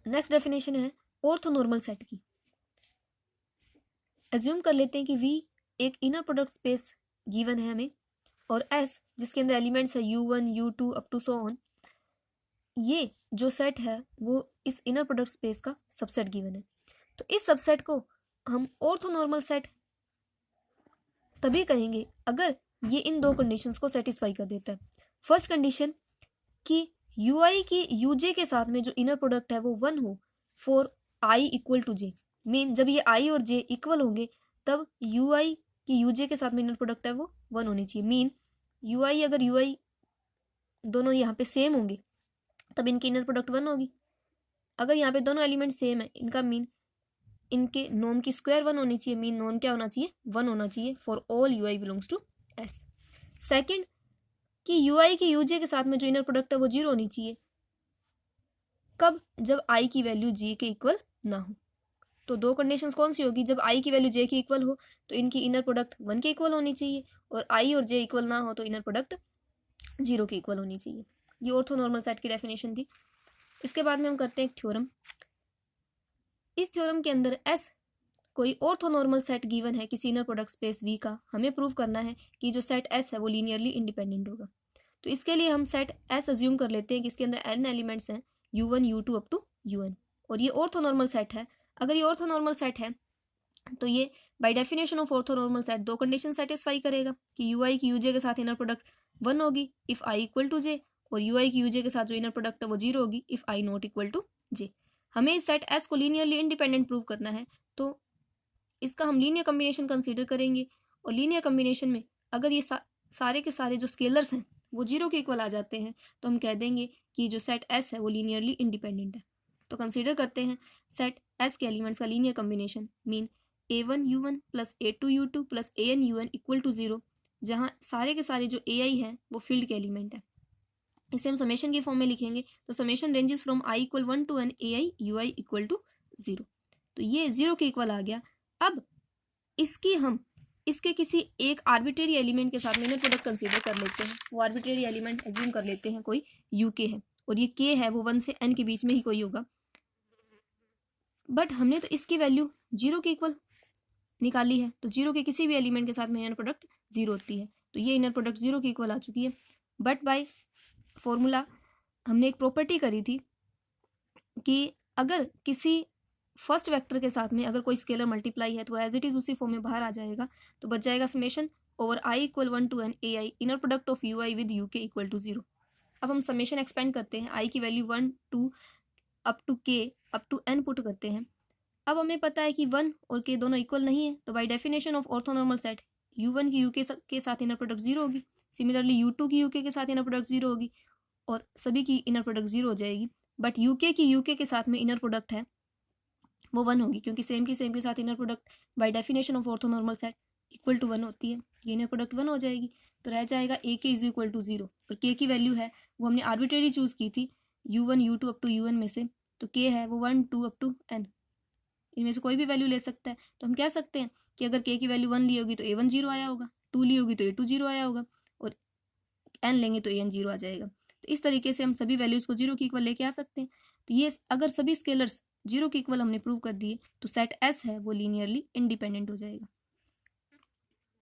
Next definition है orthonormal set की। Assume कर लेते हैं कि V एक इनर प्रोडक्ट स्पेस गिवन है हमें, और S जिसके अंदर एलिमेंट्स है U1 U2 up to so on, ये जो सेट है वो इस इनर प्रोडक्ट स्पेस का सबसेट गिवन है। तो इस सबसेट को हम ऑर्थोनॉर्मल सेट तभी कहेंगे अगर ये इन दो कंडीशंस को सेटिस्फाई कर देता है। फर्स्ट कंडीशन कि ui की uj के साथ में जो इनर प्रोडक्ट है वो 1 हो for i equal to j। Mean जब ये i और j इक्वल होंगे तब ui की uj के साथ में इनर प्रोडक्ट है वो 1 होनी चाहिए। मीन ui अगर ui दोनों यहाँ पे सेम होंगे तब इनकी इनर प्रोडक्ट 1 होगी। अगर यहाँ पे दोनों एलिमेंट सेम है, इनका मीन इनके नॉर्म की स्क्वायर 1 होनी चाहिए। मीन नॉर्म क्या होना चाहिए? 1 होना चाहिए for all ui belongs to s। Second कि ui की uj के साथ में जो इनर प्रोडक्ट है वो 0 होनी चाहिए। कब? जब i की वैल्यू j के इक्वल ना हो। तो दो कंडीशंस कौन सी होगी? जब i की वैल्यू j के इक्वल हो तो इनकी इनर प्रोडक्ट 1 के इक्वल होनी चाहिए, और i और j इक्वल ना हो तो इनर प्रोडक्ट 0 के इक्वल होनी चाहिए। ये ऑर्थोनॉर्मल सेट की डेफिनेशन थी। इसके बाद में हम करते हैं एक थ्योरम। इस थ्योरम के अंदर S कोई ऑर्थोनॉर्मल सेट गिवन है किसी इनर प्रोडक्ट स्पेस V का, हमें प्रूव करना है कि जो सेट S है वो लीनियरली इंडिपेंडेंट होगा। तो इसके लिए हम सेट S अज्यूम कर लेते हैं कि इसके अंदर n एलिमेंट्स हैं U1 U2 up to UN, और ये ऑर्थोनॉर्मल सेट है। अगर ये ऑर्थोनॉर्मल सेट है तो ये bye definition of orthonormal set दो कंडीशन सेटिस्फाई करेगा कि ui की uj के साथ इनर प्रोडक्ट 1 होगी if i equal to j, और ui की uj के साथ जो इनर प्रोडक्ट है वो 0 होगी if i not equal to j। हमें इस सेट S को लीनियरली इंडिपेंडेंट प्रूव करना है, तो इसका हम लीनियर कम्बिनेशन कंसीडर करेंगे, और लीनियर कम्बिनेशन में अगर ये सारे के सारे जो स्केलर्स हैं वो 0 के इक्वल आ जाते हैं तो हम कह देंगे कि जो सेट S है वो लीनियरली इंडिपेंडेंट है। तो कंसीडर करते हैं सेट S के एलिमेंट्स का linear combination. Mean a1 u1 plus a2 u2 plus an un equal to 0, जहाँ सारे के सारे जो ai हैं वो फील्ड के एलिमेंट है। इसे हम समेशन की फॉर्म में लिखेंगे, तो summation ranges from i equal 1 to n ai ui equal to 0। तो ये 0 के इक्वल आ गया। अब इसके किसी एक आर्बिट्रेरी एलिमेंट के साथ में इनर प्रोडक्ट कंसीडर कर लेते हैं। वो आर्बिट्रेरी एलिमेंट एज्यूम कर लेते हैं कोई uk है, और ये k है वो 1 से n के बीच में ही कोई होगा। बट हमने तो इसकी वैल्यू 0 के इक्वल निकाली है, तो 0 के किसी भी एलिमेंट के साथ में इनर प्रोडक्ट 0 होती है, तो ये इनर प्रोडक्ट 0 के इक्वल आ चुकी है। बट बाय फॉर्मूला हमने एक प्रॉपर्टी करी थी कि अगर किसी फर्स्ट वेक्टर के साथ में अगर कोई स्केलर मल्टीप्लाई है तो एज इट इज उसी फॉर्म में बाहर आ जाएगा, तो बच जाएगा summation over i equal 1 to n ai inner product of ui with uk equal to 0। अब हम समेशन एक्सपेंड करते हैं, i की value 1 to up to k up to n पुट करते हैं। अब हमें पता है कि 1 और k दोनों इक्वल नहीं है, तो bye definition of orthonormal set u1 की uk के साथ इनर प्रोडक्ट 0 होगी, सिमिलरली u2 की uk के साथ इनर प्रोडक्ट 0 होगी, और सभी की इनर प्रोडक्ट 0 हो जाएगी। बट uk की uk के साथ में इनर प्रोडक्ट है वो 1 होगी, क्योंकि सेम की सेम के साथ inner product by definition of orthonormal set equal to 1 होती है। ये इनर प्रोडक्ट 1 हो जाएगी, तो रह जाएगा a k is equal to 0, और k की वैल्यू है वो हमने आर्बिट्रेरी चूज की थी u1 u2 up to un में से, तो k है वो 1 2 अप टू n, इनमें से कोई भी वैल्यू ले सकता है। तो हम कह सकते हैं कि अगर k की वैल्यू 1 ली होगी तो a1 0 आया होगा, 2 ली होगी तो a2 0 आया होगा, और n लेंगे तो an 0 आ जाएगा। तो इस तरीके से हम सभी वैल्यूज को 0 के इक्वल लेके आ सकते हैं। तो ये अगर सभी स्केलर्स 0 के इक्वल हमने प्रूव कर दिए तो सेट S है वो लीनियरली इंडिपेंडेंट हो जाएगा।